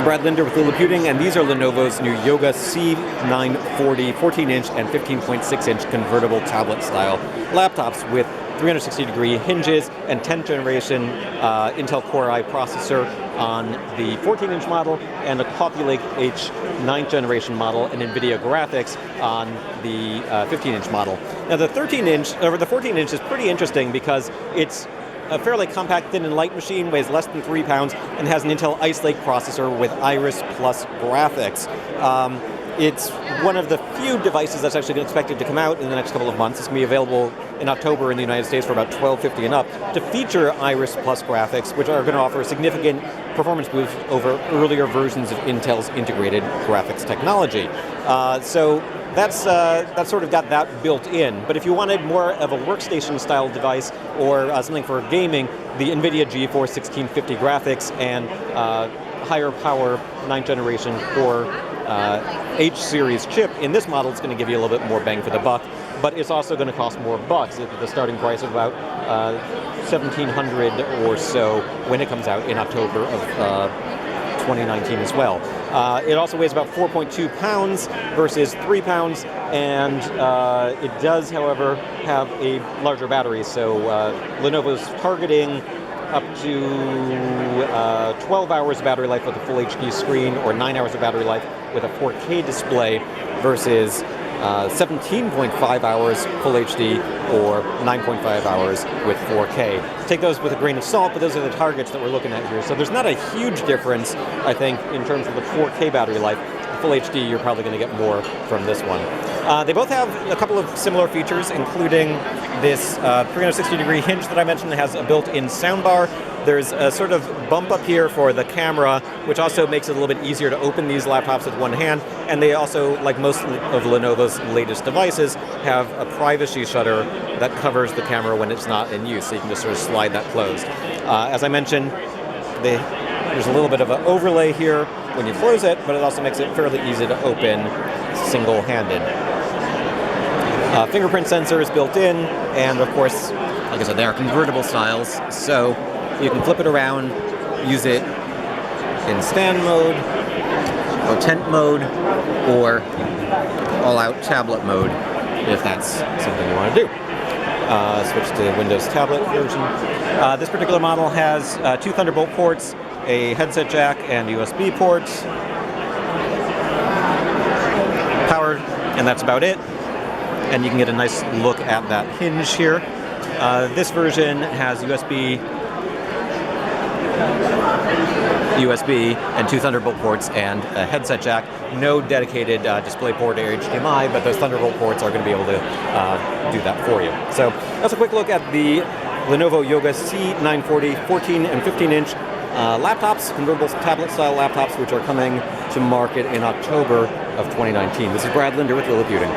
Brad Linder with Liliputing, and these are Lenovo's new Yoga C940 14-inch and 15.6-inch convertible tablet-style laptops with 360-degree hinges and 10th generation Intel Core i processor on the 14-inch model, and a Coffee Lake H 9th generation model and NVIDIA graphics on the 15-inch model. Now the 14-inch is pretty interesting because it's a fairly compact, thin and light machine, weighs less than 3 pounds, and has an Intel Ice Lake processor with Iris Plus graphics. It's one of the few devices that's actually expected to come out in the next couple of months. It's going to be available in October in the United States for about $12.50 and up, to feature Iris Plus graphics, which are going to offer a significant performance boost over earlier versions of Intel's integrated graphics technology. So that's sort of got that built in. But if you wanted more of a workstation-style device or something for gaming, the NVIDIA GeForce 1650 graphics and higher power 9th generation Core H series chip in this model is going to give you a little bit more bang for the buck, but it's also going to cost more bucks at the starting price of about $1,700 or so when it comes out in October of 2019 as well. It also weighs about 4.2 pounds versus 3 pounds, and it does, however, have a larger battery. So Lenovo's targeting up to 12 hours of battery life with a full HD screen, or 9 hours of battery life with a 4K display, versus 17.5 hours full HD or 9.5 hours with 4K. Take those with a grain of salt, but those are the targets that we're looking at here. So there's not a huge difference, I think, in terms of the 4K battery life. Full HD, you're probably going to get more from this one. They both have a couple of similar features, including this 360-degree hinge that I mentioned that has a built-in soundbar. There's a sort of bump up here for the camera, which also makes it a little bit easier to open these laptops with one hand. And they also, like most of Lenovo's latest devices, have a privacy shutter that covers the camera when it's not in use, so you can just sort of slide that closed. As I mentioned, there's a little bit of an overlay here when you close it, but it also makes it fairly easy to open single-handed. Fingerprint sensor is built in, and of course, like I said, they are convertible styles, so you can flip it around, use it in stand mode, or tent mode, or all-out tablet mode, if that's something you want to do. Switch to Windows tablet version. This particular model has 2 Thunderbolt ports, a headset jack, and USB ports. Powered, and that's about it. And you can get a nice look at that hinge here. This version has USB and 2 Thunderbolt ports and a headset jack. No dedicated display port or HDMI, but those Thunderbolt ports are going to be able to do that for you. So that's a quick look at the Lenovo Yoga C940 14 and 15-inch laptops, convertible tablet-style laptops, which are coming to market in October of 2019. This is Brad Linder with Liliputing.